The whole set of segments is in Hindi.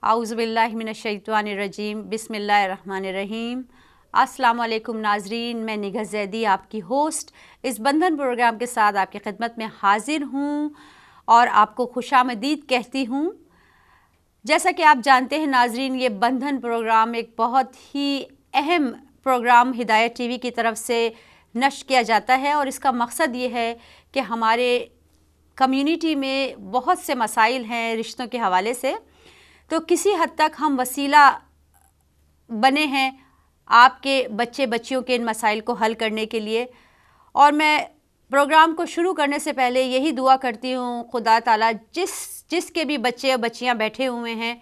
आउज़ुबिल्लाहि मिनश्शैतानिर्रजीम बिस्मिल्लाहिर्रहमानिर्रहीम। अस्सलाम वालेकुम नाजरीन, मैं निगाह ज़ैदी आपकी होस्ट इस बंधन प्रोग्राम के साथ आपकी खिदमत में हाजिर हूँ और आपको खुशामदीद कहती हूँ। जैसा कि आप जानते हैं नाजरीन, ये बंधन प्रोग्राम एक बहुत ही अहम प्रोग्राम हिदायत टीवी की तरफ से नश्र किया जाता है और इसका मकसद ये है कि हमारे कम्युनिटी में बहुत से मसाइल हैं रिश्तों के हवाले से, तो किसी हद तक हम वसीला बने हैं आपके बच्चे बच्चियों के इन मसाइल को हल करने के लिए। और मैं प्रोग्राम को शुरू करने से पहले यही दुआ करती हूँ खुदा ताला जिसके भी बच्चे और बच्चियाँ बैठे हुए हैं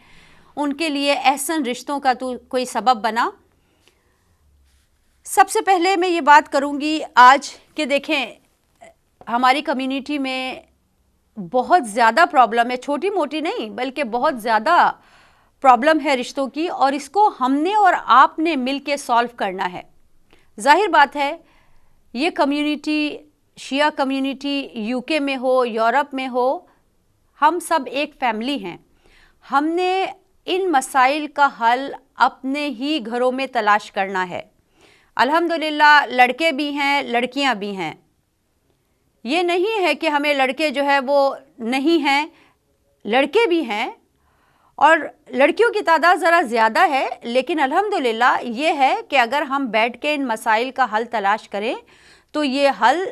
उनके लिए एहसन रिश्तों का तो कोई सबब बना। सबसे पहले मैं ये बात करूँगी आज कि देखें, हमारी कम्युनिटी में बहुत ज़्यादा प्रॉब्लम है, छोटी मोटी नहीं बल्कि बहुत ज़्यादा प्रॉब्लम है रिश्तों की, और इसको हमने और आपने मिल के सॉल्व करना है। जाहिर बात है ये कम्युनिटी शिया कम्युनिटी यूके में हो, यूरोप में हो, हम सब एक फैमिली हैं। हमने इन मसाइल का हल अपने ही घरों में तलाश करना है। अल्हम्दुलिल्लाह लड़के भी हैं, लड़कियां भी हैं। ये नहीं है कि हमें लड़के जो है वो नहीं हैं, लड़के भी हैं और लड़कियों की तादाद ज़रा ज़्यादा है, लेकिन अल्हम्दुलिल्लाह ये है कि अगर हम बैठ के इन मसाइल का हल तलाश करें तो ये हल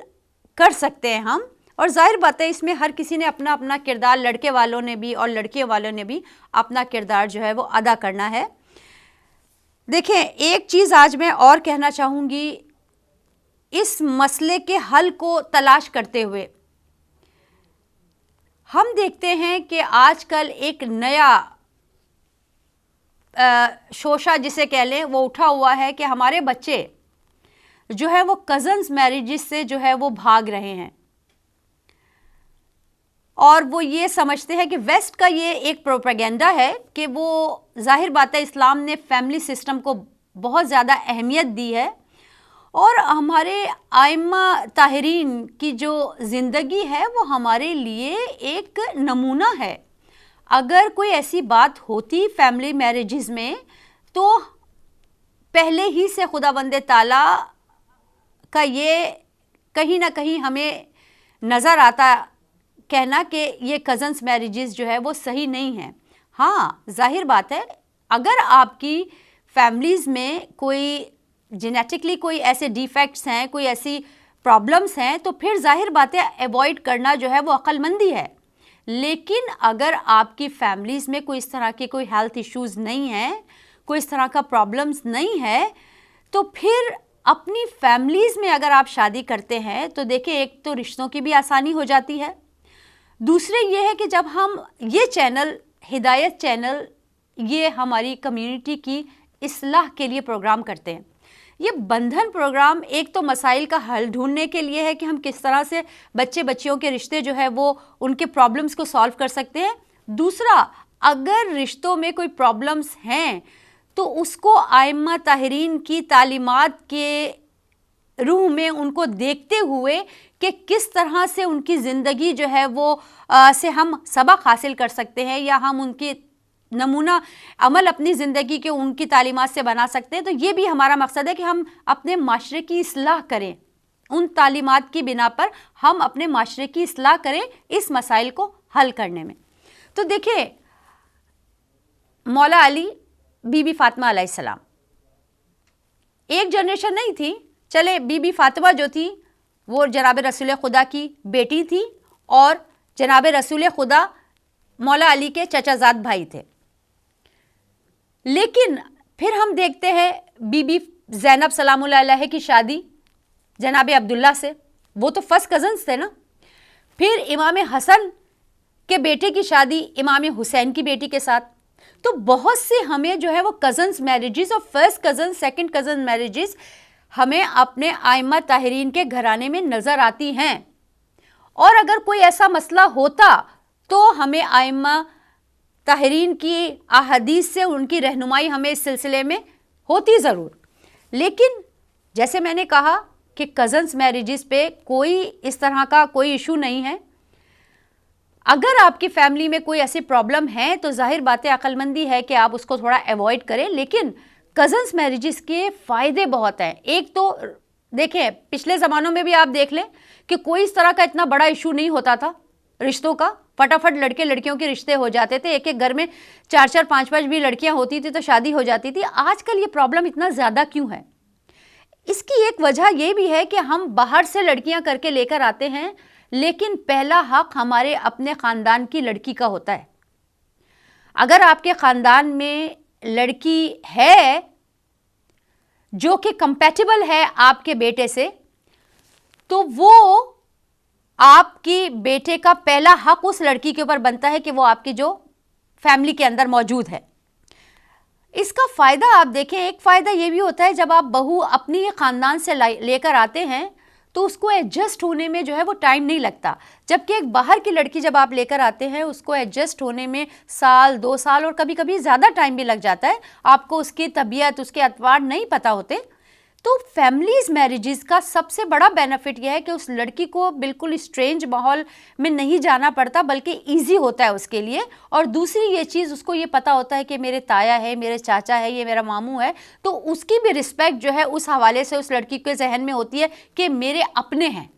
कर सकते हैं हम। और जाहिर बात है इसमें हर किसी ने अपना अपना किरदार, लड़के वालों ने भी और लड़कियों वालों ने भी अपना किरदार जो है वो अदा करना है। देखें, एक चीज़ आज मैं और कहना चाहूँगी, इस मसले के हल को तलाश करते हुए हम देखते हैं कि आजकल एक नया शोशा जिसे कह लें वो उठा हुआ है कि हमारे बच्चे जो है वो कज़न्स मैरिजेस से जो है वो भाग रहे हैं और वो ये समझते हैं कि वेस्ट का ये एक प्रोपेगेंडा है कि वो, जाहिर बात है इस्लाम ने फैमिली सिस्टम को बहुत ज़्यादा अहमियत दी है और हमारे आइम्मा ताहिरीन की जो ज़िंदगी है वो हमारे लिए एक नमूना है। अगर कोई ऐसी बात होती फैमिली मैरिजेस में तो पहले ही से खुदाबंद ताला का ये कहीं ना कहीं हमें नज़र आता कहना कि ये कज़न्स मैरिजेस जो है वो सही नहीं है। हाँ, जाहिर बात है अगर आपकी फैमिलीज़ में कोई जेनेटिकली कोई ऐसे डिफेक्ट्स हैं, कोई ऐसी प्रॉब्लम्स हैं, तो फिर जाहिर बात है अवॉइड करना जो है वो अक्लमंदी है। लेकिन अगर आपकी फैमिलीज़ में कोई इस तरह के कोई हेल्थ इश्यूज़ नहीं हैं, कोई इस तरह का प्रॉब्लम्स नहीं है, तो फिर अपनी फैमिलीज़ में अगर आप शादी करते हैं तो देखिए, एक तो रिश्तों की भी आसानी हो जाती है, दूसरे ये है कि जब हम ये चैनल हिदायत चैनल ये हमारी कम्युनिटी की इस्लाह के लिए प्रोग्राम करते हैं। ये बंधन प्रोग्राम एक तो मसाइल का हल ढूंढने के लिए है कि हम किस तरह से बच्चे बच्चियों के रिश्ते जो है वो उनके प्रॉब्लम्स को सॉल्व कर सकते हैं। दूसरा, अगर रिश्तों में कोई प्रॉब्लम्स हैं तो उसको आइम्मा ताहिरीन की तालीमात के रूह में उनको देखते हुए कि किस तरह से उनकी ज़िंदगी जो है वो से हम सबक हासिल कर सकते हैं या हम उनकी नमूना अमल अपनी ज़िंदगी के उनकी तालीमात से बना सकते हैं। तो ये भी हमारा मकसद है कि हम अपने माशरे की इस्लाह करें, उन तालीमात की बिना पर हम अपने माशरे की इस्लाह करें इस मसाइल को हल करने में। तो देखिए, मौला अली बीबी फ़ातिमा अलैहिस्सलाम एक जनरेशन नहीं थी, चले बीबी फ़ातिमा जो थी वो जनाब रसूल खुदा की बेटी थी और जनाब रसूल खुदा मौला अली के चचाजाद भाई थे। लेकिन फिर हम देखते हैं बीबी ज़ैनब सलामुल्लाह अलैहा की शादी जनाब अब्दुल्ला से, वो तो फर्स्ट कज़न्स थे ना। फिर इमाम हसन के बेटे की शादी इमाम हुसैन की बेटी के साथ। तो बहुत से हमें जो है वो कज़न्स मैरिजेस और first cousin second cousin marriages हमें अपने आइम्मा ताहिरीन के घराने में नज़र आती हैं। और अगर कोई ऐसा मसला होता तो हमें आइम्मा ताहिरीन की अहादीस से उनकी रहनुमाई हमें इस सिलसिले में होती ज़रूर। लेकिन जैसे मैंने कहा कि कज़न्स मैरिजेस पे कोई इस तरह का कोई इशू नहीं है। अगर आपकी फैमिली में कोई ऐसी प्रॉब्लम है तो जाहिर बात है अक्लमंदी है कि आप उसको थोड़ा अवॉइड करें, लेकिन कजन्स मैरिजेस के फ़ायदे बहुत हैं। एक तो देखें, पिछले ज़मानों में भी आप देख लें कि कोई इस तरह का इतना बड़ा इशू नहीं होता था रिश्तों का, फटाफट लड़के लड़कियों के रिश्ते हो जाते थे, एक एक घर में 4-4 5-5 भी लड़कियां होती थी तो शादी हो जाती थी। आजकल ये प्रॉब्लम इतना ज़्यादा क्यों है? इसकी एक वजह यह भी है कि हम बाहर से लड़कियां करके लेकर आते हैं, लेकिन पहला हक हमारे अपने ख़ानदान की लड़की का होता है। अगर आपके ख़ानदान में लड़की है जो कि कंपैटिबल है आपके बेटे से, तो वो आपकी बेटे का पहला हक उस लड़की के ऊपर बनता है कि वो आपकी जो फैमिली के अंदर मौजूद है। इसका फ़ायदा आप देखें, एक फ़ायदा ये भी होता है जब आप बहू अपनी ही ख़ानदान से लेकर आते हैं तो उसको एडजस्ट होने में जो है वो टाइम नहीं लगता, जबकि एक बाहर की लड़की जब आप लेकर आते हैं उसको एडजस्ट होने में साल 2 साल और कभी कभी ज़्यादा टाइम भी लग जाता है। आपको उसकी तबीयत, उसके अतवार नहीं पता होते। तो फैमिलीज़ मैरिजेस का सबसे बड़ा बेनिफिट यह है कि उस लड़की को बिल्कुल स्ट्रेंज माहौल में नहीं जाना पड़ता, बल्कि इजी होता है उसके लिए। और दूसरी ये चीज़, उसको ये पता होता है कि मेरे ताया है, मेरे चाचा है, ये मेरा मामू है, तो उसकी भी रिस्पेक्ट जो है उस हवाले से उस लड़की के जहन में होती है कि मेरे अपने हैं।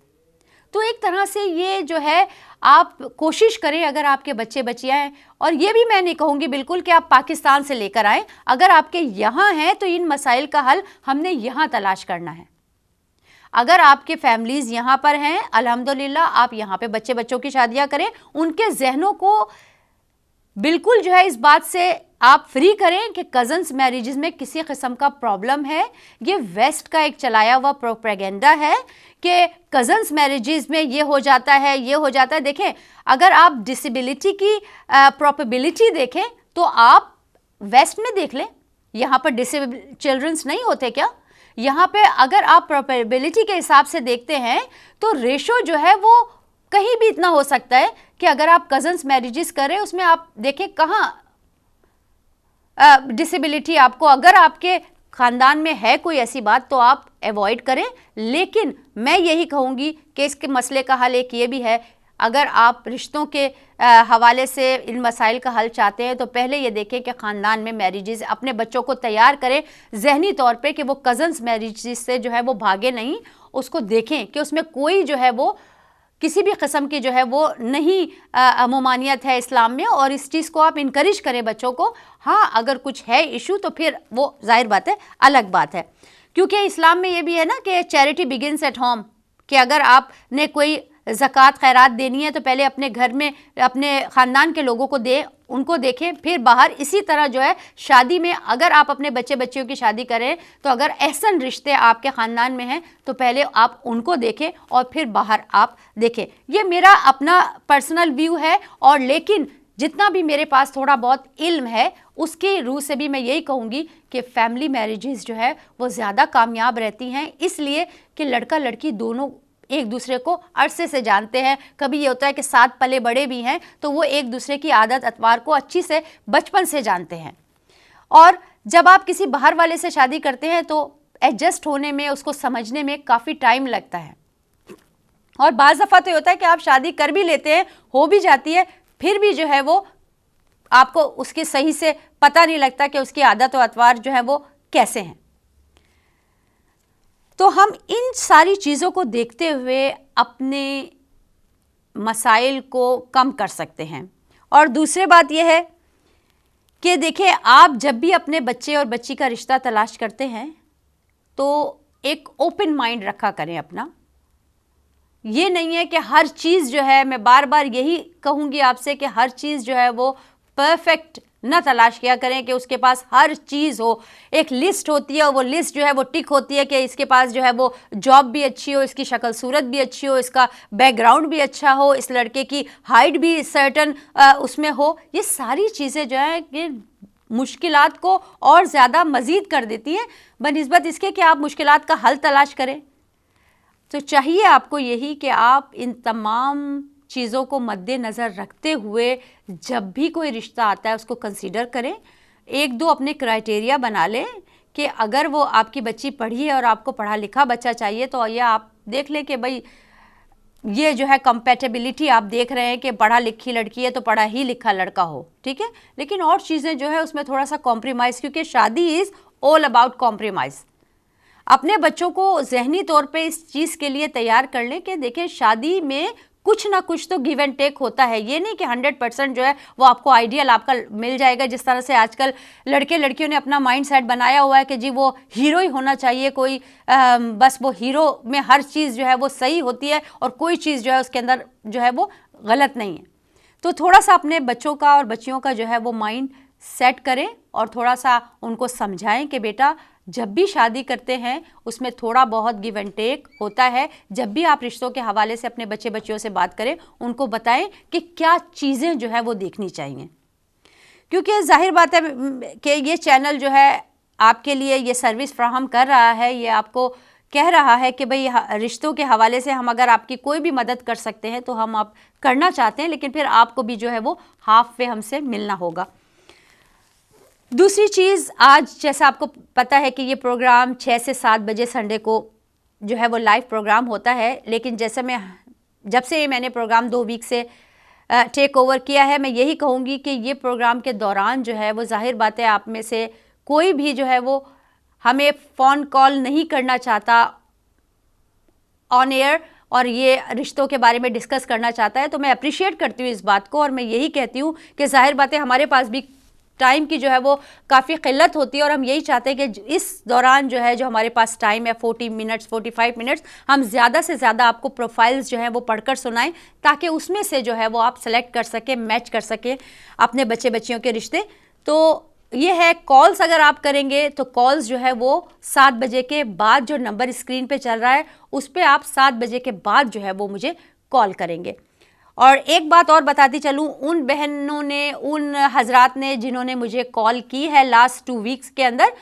तो एक तरह से ये जो है आप कोशिश करें, अगर आपके बच्चे बच्चियाँ हैं, और ये भी मैं नहीं कहूँगी बिल्कुल कि आप पाकिस्तान से लेकर आएँ, अगर आपके यहाँ हैं तो इन मसाइल का हल हमने यहाँ तलाश करना है। अगर आपके फैमिलीज़ यहाँ पर हैं, अल्हम्दुलिल्लाह आप यहाँ पे बच्चों की शादियाँ करें, उनके जहनों को बिल्कुल जो है इस बात से आप फ्री करें कि कज़न्स मैरिजेस में किसी किस्म का प्रॉब्लम है। ये वेस्ट का एक चलाया हुआ प्रोपेगेंडा है कि कज़न्स मैरिजेस में ये हो जाता है, ये हो जाता है। देखें, अगर आप डिसेबिलिटी की प्रोबेबिलिटी देखें तो आप वेस्ट में देख लें, यहाँ पर डिसेबल चिल्ड्रंस नहीं होते क्या? यहाँ पे अगर आप प्रोबेबिलिटी के हिसाब से देखते हैं तो रेशो जो है वो कहीं भी इतना हो सकता है कि अगर आप कज़न्स मैरिजेस करें उसमें आप देखें कहाँ डिसेबिलिटी आपको, अगर आपके ख़ानदान में है कोई ऐसी बात तो आप अवॉइड करें। लेकिन मैं यही कहूँगी कि इसके मसले का हल एक ये भी है, अगर आप रिश्तों के हवाले से इन मसाइल का हल चाहते हैं तो पहले ये देखें कि ख़ानदान में मैरिजेस, अपने बच्चों को तैयार करें जहनी तौर पे कि वो कज़न्स मैरिजेस से जो है वो भागे नहीं, उसको देखें कि उसमें कोई जो है वो किसी भी किस्म की जो है वो नहीं ममानियत है इस्लाम में, और इस चीज़ को आप इनकरेज करें बच्चों को। हाँ, अगर कुछ है इशू तो फिर वो जाहिर बात है अलग बात है, क्योंकि इस्लाम में ये भी है ना कि चैरिटी बिगिनस एट होम, कि अगर आपने कोई ज़कात खैरात देनी है तो पहले अपने घर में अपने ख़ानदान के लोगों को दें, उनको देखें, फिर बाहर। इसी तरह जो है शादी में अगर आप अपने बच्चियों की शादी करें तो अगर एहसन रिश्ते आपके ख़ानदान में हैं तो पहले आप उनको देखें और फिर बाहर आप देखें। ये मेरा अपना पर्सनल व्यू है, और लेकिन जितना भी मेरे पास थोड़ा बहुत इल्म है उसके रूह से भी मैं यही कहूँगी कि फैमिली मैरिजेस जो है वो ज़्यादा कामयाब रहती हैं, इसलिए कि लड़का लड़की दोनों एक दूसरे को अरसे से जानते हैं। कभी ये होता है कि साथ पले बड़े भी हैं तो वो एक दूसरे की आदत अतवार को अच्छी से बचपन से जानते हैं। और जब आप किसी बाहर वाले से शादी करते हैं तो एडजस्ट होने में, उसको समझने में काफ़ी टाइम लगता है, और बाज़ दफ़ा तो होता है कि आप शादी कर भी लेते हैं, हो भी जाती है, फिर भी जो है वो आपको उसकी सही से पता नहीं लगता कि उसकी आदत और अतवार जो है वो कैसे हैं। तो हम इन सारी चीज़ों को देखते हुए अपने मसाइल को कम कर सकते हैं। और दूसरी बात यह है कि देखिए, आप जब भी अपने बच्चे और बच्ची का रिश्ता तलाश करते हैं तो एक ओपन माइंड रखा करें अपना। ये नहीं है कि हर चीज़ जो है, मैं बार बार यही कहूँगी आपसे कि हर चीज़ जो है वो परफेक्ट ना तलाश किया करें कि उसके पास हर चीज़ हो। एक लिस्ट होती है और वो लिस्ट जो है वो टिक होती है कि इसके पास जो है वो जॉब भी अच्छी हो, इसकी शक्ल सूरत भी अच्छी हो, इसका बैकग्राउंड भी अच्छा हो, इस लड़के की हाइट भी सर्टन उसमें हो। ये सारी चीज़ें जो है कि मुश्किलात को और ज़्यादा मज़ीद कर देती हैं बनिस्बत इसके कि आप मुश्किलात का हल तलाश करें। तो चाहिए आपको यही कि आप इन तमाम चीज़ों को मद्देनज़र रखते हुए जब भी कोई रिश्ता आता है उसको कंसीडर करें। एक दो अपने क्राइटेरिया बना लें कि अगर वो आपकी बच्ची पढ़ी है और आपको पढ़ा लिखा बच्चा चाहिए तो ये आप देख लें कि भाई ये जो है कंपैटिबिलिटी आप देख रहे हैं कि पढ़ा लिखी लड़की है तो पढ़ा ही लिखा लड़का हो, ठीक है, लेकिन और चीज़ें जो है उसमें थोड़ा सा कॉम्प्रोमाइज़, क्योंकि शादी इज़ ऑल अबाउट कॉम्प्रोमाइज़। अपने बच्चों को जहनी तौर पे इस चीज़ के लिए तैयार कर लें कि देखिए शादी में कुछ ना कुछ तो गिव एंड टेक होता है। ये नहीं कि 100% जो है वो आपको आइडियल आपका मिल जाएगा, जिस तरह से आजकल लड़के लड़कियों ने अपना माइंड सेट बनाया हुआ है कि जी वो हीरो ही होना चाहिए, कोई बस वो हीरो में हर चीज़ जो है वो सही होती है और कोई चीज़ जो है उसके अंदर जो है वो गलत नहीं है। तो थोड़ा सा अपने बच्चों का और बच्चियों का जो है वो माइंड सेट करें और थोड़ा सा उनको समझाएं कि बेटा जब भी शादी करते हैं उसमें थोड़ा बहुत गिव एंड टेक होता है। जब भी आप रिश्तों के हवाले से अपने बच्चे बच्चियों से बात करें उनको बताएं कि क्या चीज़ें जो है वो देखनी चाहिए, क्योंकि जाहिर बात है कि ये चैनल जो है आपके लिए ये सर्विस फ्राहम कर रहा है, ये आपको कह रहा है कि भाई रिश्तों के हवाले से हम अगर आपकी कोई भी मदद कर सकते हैं तो हम आप करना चाहते हैं, लेकिन फिर आपको भी जो है वो हाफ वे हमसे मिलना होगा। दूसरी चीज़, आज जैसा आपको पता है कि ये प्रोग्राम 6 से 7 बजे संडे को जो है वो लाइव प्रोग्राम होता है, लेकिन जैसे मैं जब से मैंने प्रोग्राम 2 वीक से टेक ओवर किया है, मैं यही कहूँगी कि ये प्रोग्राम के दौरान जो है वो जाहिर बात है आप में से कोई भी जो है वो हमें फ़ोन कॉल नहीं करना चाहता ऑन एयर और ये रिश्तों के बारे में डिस्कस करना चाहता है, तो मैं अप्रिशिएट करती हूँ इस बात को और मैं यही कहती हूँ कि जाहिर बात है हमारे पास भी टाइम की जो है वो काफ़ी किल्लत होती है और हम यही चाहते हैं कि इस दौरान जो है जो हमारे पास टाइम है 40 मिनट्स 45 मिनट्स, हम ज़्यादा से ज़्यादा आपको प्रोफाइल्स जो है वो पढ़कर सुनाएं ताकि उसमें से जो है वो आप सेलेक्ट कर सकें, मैच कर सकें अपने बच्चे बच्चियों के रिश्ते। तो ये है कॉल्स अगर आप करेंगे तो कॉल्स जो है वो 7 बजे के बाद, जो नंबर स्क्रीन पे चल रहा है उस पर आप 7 बजे के बाद जो है वो मुझे कॉल करेंगे। और एक बात और बताती चलूँ, उन बहनों ने, उन हजरात ने जिन्होंने मुझे कॉल की है लास्ट 2 वीक्स के अंदर,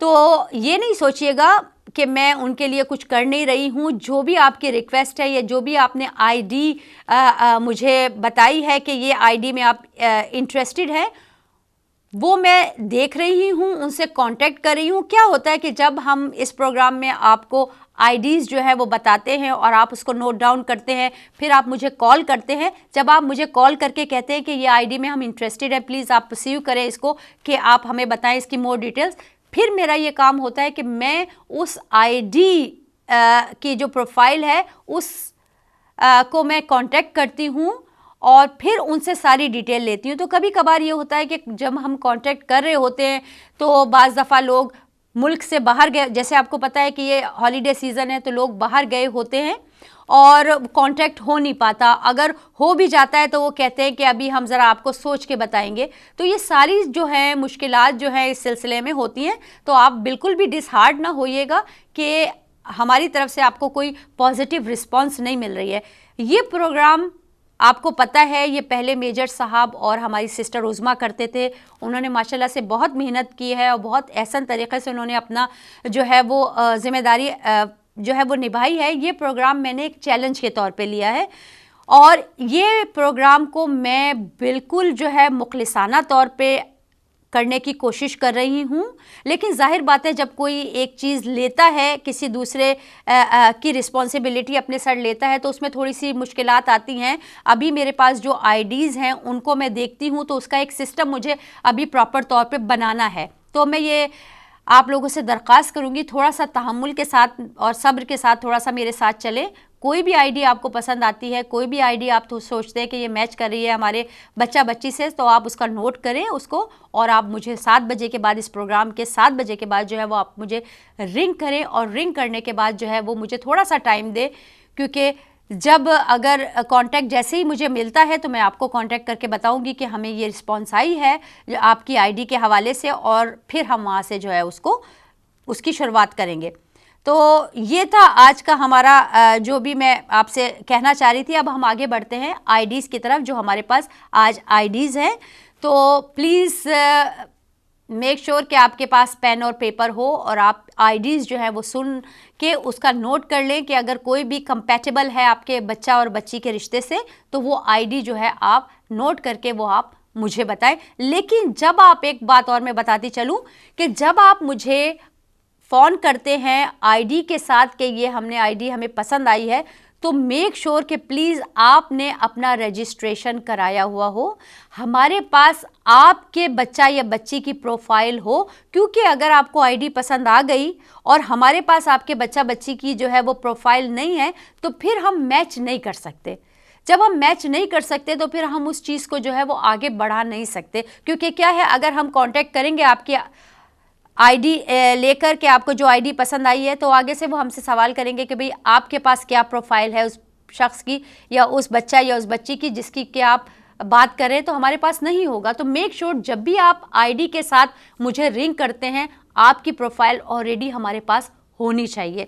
तो ये नहीं सोचिएगा कि मैं उनके लिए कुछ कर नहीं रही हूँ। जो भी आपकी रिक्वेस्ट है या जो भी आपने आईडी मुझे बताई है कि ये आईडी में आप इंटरेस्टेड है, वो मैं देख रही हूँ, उनसे कांटेक्ट कर रही हूँ। क्या होता है कि जब हम इस प्रोग्राम में आपको आईडीज़ जो है वो बताते हैं और आप उसको नोट डाउन करते हैं, फिर आप मुझे कॉल करते हैं। जब आप मुझे कॉल करके कहते हैं कि ये आईडी में हम इंटरेस्टेड है, प्लीज़ आप परसीव करें इसको, कि आप हमें बताएं इसकी मोर डिटेल्स, फिर मेरा ये काम होता है कि मैं उस आईडी की जो प्रोफाइल है उस को मैं कांटेक्ट करती हूँ और फिर उनसे सारी डिटेल लेती हूँ। तो कभी कभार ये होता है कि जब हम कांटेक्ट कर रहे होते हैं तो बाज़ दफ़ा लोग मुल्क से बाहर गए, जैसे आपको पता है कि ये हॉलीडे सीज़न है तो लोग बाहर गए होते हैं और कांटेक्ट हो नहीं पाता। अगर हो भी जाता है तो वो कहते हैं कि अभी हम ज़रा आपको सोच के बताएंगे। तो ये सारी जो है मुश्किलात जो है इस सिलसिले में होती हैं, तो आप बिल्कुल भी डिसहार्ड ना होइएगा कि हमारी तरफ से आपको कोई पॉजिटिव रिस्पॉन्स नहीं मिल रही है। ये प्रोग्राम आपको पता है ये पहले मेजर साहब और हमारी सिस्टर उज़मा करते थे। उन्होंने माशाल्लाह से बहुत मेहनत की है और बहुत एहसन तरीक़े से उन्होंने अपना जो है वो ज़िम्मेदारी जो है वो निभाई है। ये प्रोग्राम मैंने एक चैलेंज के तौर पे लिया है और ये प्रोग्राम को मैं बिल्कुल जो है मुखलिसाना तौर पे करने की कोशिश कर रही हूँ। लेकिन जाहिर बात है जब कोई एक चीज़ लेता है, किसी दूसरे की रिस्पॉन्सिबिलिटी अपने सर लेता है, तो उसमें थोड़ी सी मुश्किलात आती हैं। अभी मेरे पास जो आईडीज़ हैं उनको मैं देखती हूँ तो उसका एक सिस्टम मुझे अभी प्रॉपर तौर पे बनाना है। तो मैं ये आप लोगों से दरख्वास्त करूँगी थोड़ा सा तहम्मुल के साथ और सब्र के साथ थोड़ा सा मेरे साथ चलें। कोई भी आईडी आपको पसंद आती है, कोई भी आईडी आप तो सोचते हैं कि ये मैच कर रही है हमारे बच्चा बच्ची से, तो आप उसका नोट करें उसको और आप मुझे 7 बजे के बाद, इस प्रोग्राम के 7 बजे के बाद जो है वो आप मुझे रिंग करें और रिंग करने के बाद जो है वो मुझे थोड़ा सा टाइम दे, क्योंकि जब अगर कांटेक्ट जैसे ही मुझे मिलता है तो मैं आपको कांटेक्ट करके बताऊंगी कि हमें ये रिस्पॉन्स आई है आपकी आईडी के हवाले से और फिर हम वहाँ से जो है उसकी शुरुआत करेंगे। तो ये था आज का हमारा जो भी मैं आपसे कहना चाह रही थी। अब हम आगे बढ़ते हैं आईडीज़ की तरफ, जो हमारे पास आज आईडीज़ हैं। तो प्लीज़ मेक श्योर कि आपके पास पेन और पेपर हो और आप आईडीज़ जो है वो सुन के उसका नोट कर लें कि अगर कोई भी कंपैटिबल है आपके बच्चा और बच्ची के रिश्ते से तो वो आईडी जो है आप नोट करके वो आप मुझे बताएं। लेकिन जब आप, एक बात और मैं बताती चलूं कि जब आप मुझे फ़ोन करते हैं आईडी के साथ कि ये हमने आईडी हमें पसंद आई है, तो मेक श्योर कि प्लीज़ आपने अपना रजिस्ट्रेशन कराया हुआ हो, हमारे पास आपके बच्चा या बच्ची की प्रोफाइल हो, क्योंकि अगर आपको आईडी पसंद आ गई और हमारे पास आपके बच्चा बच्ची की जो है वो प्रोफाइल नहीं है, तो फिर हम मैच नहीं कर सकते। जब हम मैच नहीं कर सकते तो फिर हम उस चीज़ को जो है वो आगे बढ़ा नहीं सकते, क्योंकि क्या है, अगर हम कांटेक्ट करेंगे आपकी आईडी लेकर के, आपको जो आईडी पसंद आई है, तो आगे से वो हमसे सवाल करेंगे कि भाई आपके पास क्या प्रोफाइल है उस शख्स की या उस बच्चा या उस बच्ची की जिसकी कि आप बात करें, तो हमारे पास नहीं होगा। तो मेक श्योर जब भी आप आईडी के साथ मुझे रिंग करते हैं, आपकी प्रोफाइल ऑलरेडी हमारे पास होनी चाहिए।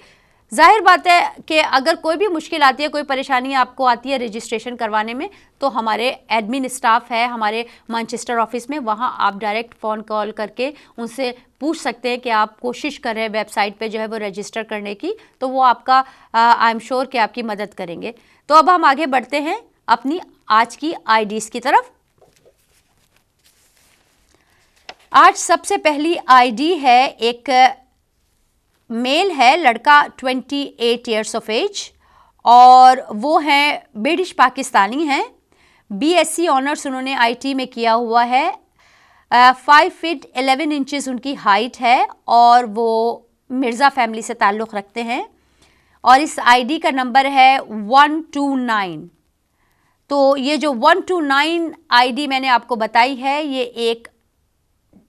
जाहिर बात है कि अगर कोई भी मुश्किल आती है, कोई परेशानी आपको आती है रजिस्ट्रेशन करवाने में, तो हमारे एडमिन स्टाफ है हमारे मैनचेस्टर ऑफिस में, वहाँ आप डायरेक्ट फ़ोन कॉल करके उनसे पूछ सकते हैं कि आप कोशिश कर रहे हैं वेबसाइट पे जो है वो रजिस्टर करने की, तो वो आपका आई एम श्योर कि आपकी मदद करेंगे। तो अब हम आगे बढ़ते हैं अपनी आज की आईडीज़ की तरफ। आज सबसे पहली आईडी है, एक मेल है, लड़का 28 ईयर्स ऑफ एज, और वो हैं ब्रिटिश पाकिस्तानी हैं। बीएससी ऑनर्स उन्होंने आईटी में किया हुआ है। 5 फीट 11 इंचेस उनकी हाइट है और वो मिर्ज़ा फैमिली से ताल्लुक़ रखते हैं, और इस आईडी का नंबर है 129। तो ये जो 129 आईडी मैंने आपको बताई है, ये एक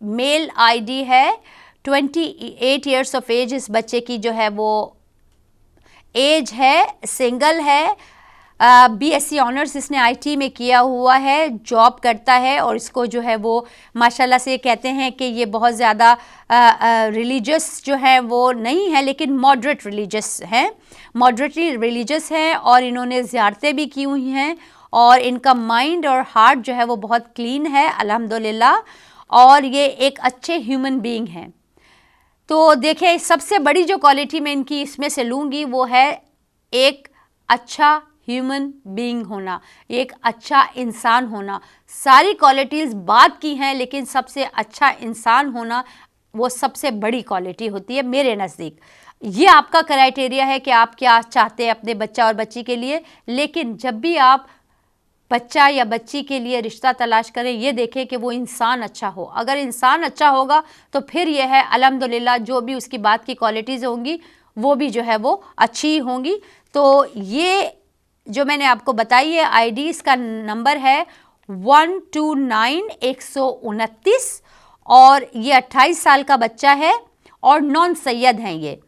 मेल आईडी है। 28 ईयर्स ऑफ एज इस बच्चे की जो है वो एज है, सिंगल है, बीएससी ऑनर्स इसने आईटी में किया हुआ है, जॉब करता है, और इसको जो है वो माशाल्लाह से कहते हैं कि ये बहुत ज़्यादा रिलीजियस जो है वो नहीं है, लेकिन मॉडरेट रिलीजियस हैं, मॉडरेटली रिलीजियस हैं, और इन्होंने ज़ियारतें भी की हुई हैं, और इनका माइंड और हार्ट जो है वो बहुत क्लीन है अल्हम्दुलिल्लाह, और ये एक अच्छे ह्यूमन बीइंग हैं। तो देखिए, सबसे बड़ी जो क्वालिटी मैं इनकी इसमें से लूँगी वो है एक अच्छा ह्यूमन बीइंग होना, एक अच्छा इंसान होना। सारी क्वालिटीज़ बात की हैं, लेकिन सबसे अच्छा इंसान होना वो सबसे बड़ी क्वालिटी होती है मेरे नज़दीक। ये आपका क्राइटेरिया है कि आप क्या चाहते हैं अपने बच्चा और बच्ची के लिए, लेकिन जब भी आप बच्चा या बच्ची के लिए रिश्ता तलाश करें, ये देखें कि वो इंसान अच्छा हो। अगर इंसान अच्छा होगा तो फिर यह है अल्हम्दुलिल्लाह, जो भी उसकी बात की क्वालिटीज़ होंगी वो भी जो है वो अच्छी होंगी। तो ये जो मैंने आपको बताई है आईडी, इसका नंबर है 129, और ये 28 साल का बच्चा है और नॉन सैयद हैं ये।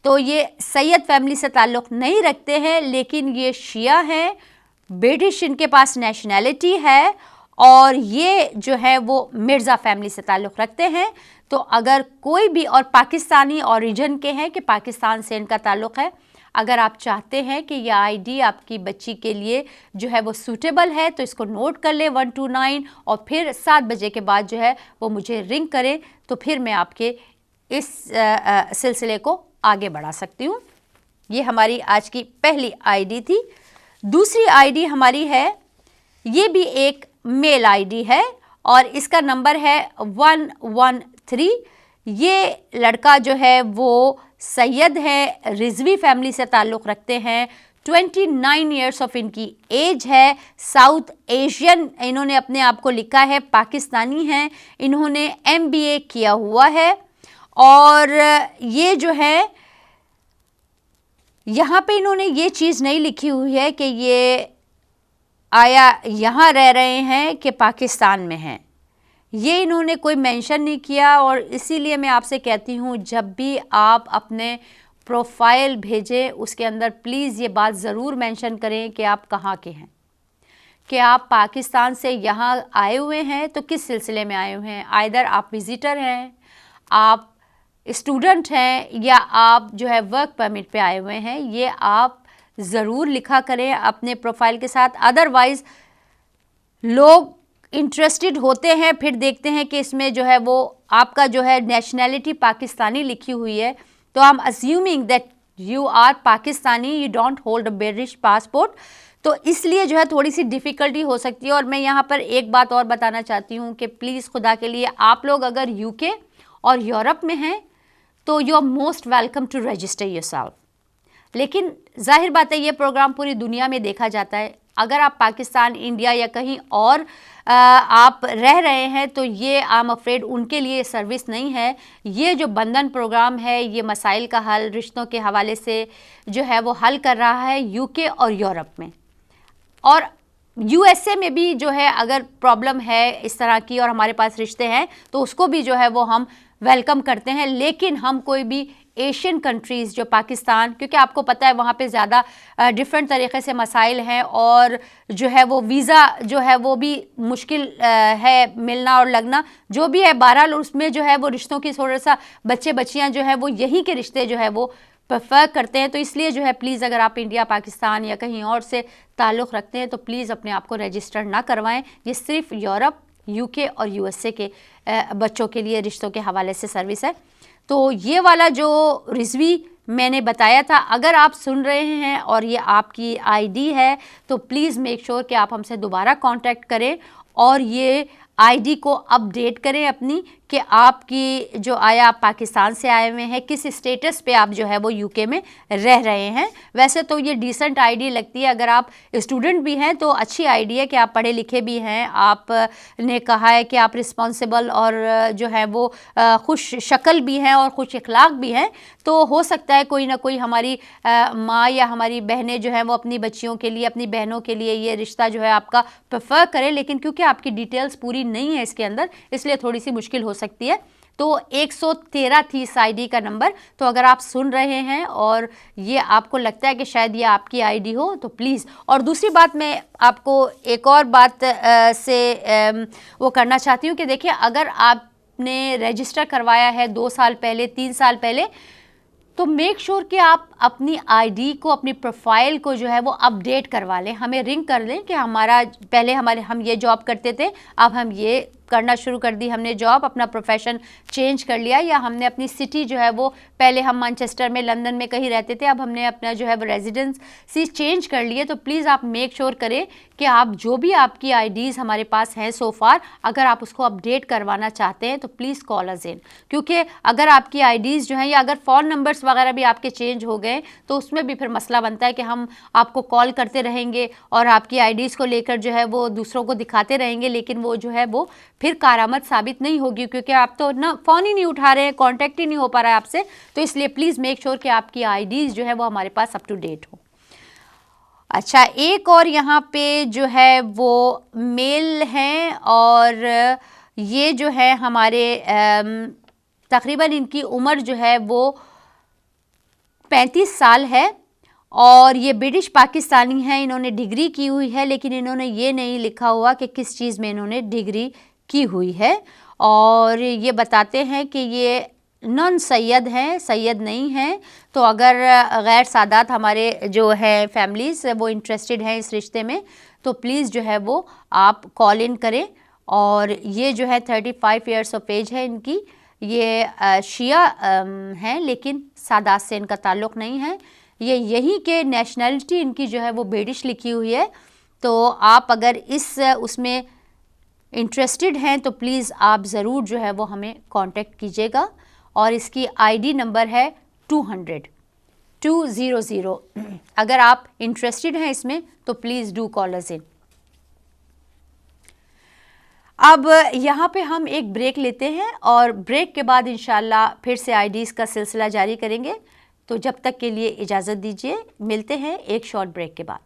तो ये सैयद फैमिली से ताल्लुक़ नहीं रखते हैं, लेकिन ये शिया हैं, ब्रिटिश इनके पास नेशनैलिटी है, और ये जो है वो मिर्ज़ा फैमिली से ताल्लुक़ रखते हैं। तो अगर कोई भी, और पाकिस्तानी ओरिजिन के हैं कि पाकिस्तान से इनका ताल्लुक़ है, अगर आप चाहते हैं कि यह आईडी आपकी बच्ची के लिए जो है वो सूटेबल है, तो इसको नोट कर ले 129, और फिर 7 बजे के बाद जो है वो मुझे रिंग करें, तो फिर मैं आपके इस सिलसिले को आगे बढ़ा सकती हूँ। ये हमारी आज की पहली आईडी थी। दूसरी आईडी हमारी है, ये भी एक मेल आईडी है, और इसका नंबर है 113। ये लड़का जो है वो सैयद है, रिजवी फैमिली से ताल्लुक़ रखते हैं, 29 ईयर्स ऑफ इनकी एज है, साउथ एशियन इन्होंने अपने आप को लिखा है, पाकिस्तानी हैं, इन्होंने MBA किया हुआ है, और ये जो है यहाँ पे इन्होंने ये चीज़ नहीं लिखी हुई है कि ये आया यहाँ रह रहे हैं कि पाकिस्तान में हैं, ये इन्होंने कोई मेंशन नहीं किया। और इसीलिए मैं आपसे कहती हूँ, जब भी आप अपने प्रोफाइल भेजें उसके अंदर प्लीज़ ये बात ज़रूर मेंशन करें कि आप कहाँ के हैं, कि आप पाकिस्तान से यहाँ आए हुए हैं, तो किस सिलसिले में आए हुए हैं। आइदर आप विज़िटर हैं, आप स्टूडेंट हैं, या आप जो है वर्क परमिट पे आए हुए हैं, ये आप ज़रूर लिखा करें अपने प्रोफाइल के साथ। अदरवाइज़ लोग इंटरेस्टेड होते हैं, फिर देखते हैं कि इसमें जो है वो आपका जो है नेशनैलिटी पाकिस्तानी लिखी हुई है, तो I am assuming that you are Pakistani, you don't hold a British passport. तो इसलिए जो है थोड़ी सी डिफ़िकल्टी हो सकती है। और मैं यहाँ पर एक बात और बताना चाहती हूँ कि प्लीज़ खुदा के लिए, आप लोग अगर UK और यूरोप में हैं तो you are most welcome to register yourself. लेकिन जाहिर बात है ये प्रोग्राम पूरी दुनिया में देखा जाता है। अगर आप पाकिस्तान, इंडिया या कहीं और आप रह रहे हैं तो ये आई एम अफ्रेड उनके लिए सर्विस नहीं है। ये जो बंधन प्रोग्राम है ये मसाइल का हल रिश्तों के हवाले से जो है वो हल कर रहा है यूके और यूरोप में, और यूएसए में भी जो है अगर प्रॉब्लम है इस तरह की और हमारे पास रिश्ते हैं तो उसको भी जो है वो हम वेलकम करते हैं। लेकिन हम कोई भी एशियन कंट्रीज़ जो पाकिस्तान, क्योंकि आपको पता है वहाँ पे ज़्यादा डिफरेंट तरीक़े से मसाइल हैं और जो है वो वीज़ा जो है वो भी मुश्किल है मिलना और लगना, जो भी है बहरहाल उसमें जो है वो रिश्तों की थोड़ा सा बच्चे बच्चियाँ जो है वो यहीं के रिश्ते जो है वो प्रेफर करते हैं। तो इसलिए जो है प्लीज़ अगर आप इंडिया, पाकिस्तान या कहीं और से ताल्लुक़ रखते हैं तो प्लीज़ अपने आप को रजिस्टर ना करवाएं। ये सिर्फ यूरोप, यूके और यूएसए के बच्चों के लिए रिश्तों के हवाले से सर्विस है। तो ये वाला जो रिजवी मैंने बताया था, अगर आप सुन रहे हैं और ये आपकी आईडी है तो प्लीज़ मेक श्योर कि आप हमसे दोबारा कांटेक्ट करें और ये आईडी को अपडेट करें अपनी, कि आपकी जो आया आप पाकिस्तान से आए हुए हैं, किस स्टेटस पे आप जो है वो यूके में रह रहे हैं। वैसे तो ये डिसेंट आईडी लगती है, अगर आप स्टूडेंट भी हैं तो अच्छी आईडी है कि आप पढ़े लिखे भी हैं, आपने कहा है कि आप रिस्पॉन्सिबल और जो है वो खुश शक्ल भी हैं और खुश इखलाक भी हैं। तो हो सकता है कोई ना कोई हमारी माँ या हमारी बहनें जो हैं वो अपनी बच्चियों के लिए, अपनी बहनों के लिए ये रिश्ता जो है आपका प्रेफर करें, लेकिन क्योंकि आपकी डिटेल्स पूरी नहीं है इसके अंदर इसलिए थोड़ी सी मुश्किल हो सकती है। तो 113 थी इस आईडी का नंबर। तो अगर आप सुन रहे हैं और ये आपको लगता है कि शायद ये आपकी आईडी हो तो प्लीज़। और दूसरी बात मैं आपको एक और बात से वो करना चाहती हूँ कि देखिए, अगर आपने रजिस्टर करवाया है 2 साल पहले, 3 साल पहले, तो मेक श्योर कि आप अपनी आईडी को, अपनी प्रोफाइल को जो है वो अपडेट करवा लें, हमें रिंग कर लें कि हमारा पहले हम ये जॉब करते थे, अब हम ये करना शुरू कर दी, हमने जॉब, अपना प्रोफेशन चेंज कर लिया, या हमने अपनी सिटी जो है वो पहले हम मैनचेस्टर में, लंदन में कहीं रहते थे, अब हमने अपना जो है वो रेजिडेंसी चेंज कर लिए। तो प्लीज़ आप मेक श्योर करें कि आप जो भी आपकी आईडीज़ हमारे पास हैं सो फार, अगर आप उसको अपडेट करवाना चाहते हैं तो प्लीज़ कॉल अस इन, क्योंकि अगर आपकी आईडीज़ जो हैं या अगर फ़ोन नंबर्स वगैरह भी आपके चेंज हो गए तो उसमें भी फिर मसला बनता है कि हम आपको कॉल करते रहेंगे और आपकी आईडीज़ को लेकर जो है वो दूसरों को दिखाते रहेंगे, लेकिन वो जो है वो फिर कारामद साबित नहीं होगी, क्योंकि आप तो ना फ़ोन ही नहीं उठा रहे हैं, कांटेक्ट ही नहीं हो पा रहा है आपसे। तो इसलिए प्लीज़ मेक श्योर कि आपकी आईडीज़ जो है वो हमारे पास अप टू डेट हो। अच्छा, एक और यहाँ पे जो है वो मेल हैं और ये जो है हमारे तकरीबन इनकी उम्र जो है वो 35 साल है और ये ब्रिटिश पाकिस्तानी हैं। इन्होंने डिग्री की हुई है, लेकिन इन्होंने ये नहीं लिखा हुआ कि किस चीज़ में इन्होंने डिग्री की हुई है, और ये बताते हैं कि ये नॉन सैयद हैं, सैयद नहीं हैं। तो अगर गैर सादात हमारे जो हैं फैमिलीज़ वो इंटरेस्टेड हैं इस रिश्ते में तो प्लीज़ जो है वो आप कॉल इन करें। और ये जो है 35 ईयर्स ऑफ एज है इनकी, ये शिया हैं लेकिन सादात से इनका ताल्लुक़ नहीं है, ये यहीं के नेशनलिटी इनकी जो है वो ब्रिटिश लिखी हुई है। तो आप अगर इस उसमें इंटरेस्टेड हैं तो प्लीज़ आप ज़रूर जो है वो हमें कांटेक्ट कीजिएगा। और इसकी आईडी नंबर है 200। अगर आप इंटरेस्टेड हैं इसमें तो प्लीज़ डू कॉल अस इन। अब यहाँ पे हम एक ब्रेक लेते हैं और ब्रेक के बाद इंशाल्लाह फिर से आईडीज़ का सिलसिला जारी करेंगे। तो जब तक के लिए इजाज़त दीजिए, मिलते हैं एक शॉर्ट ब्रेक के बाद।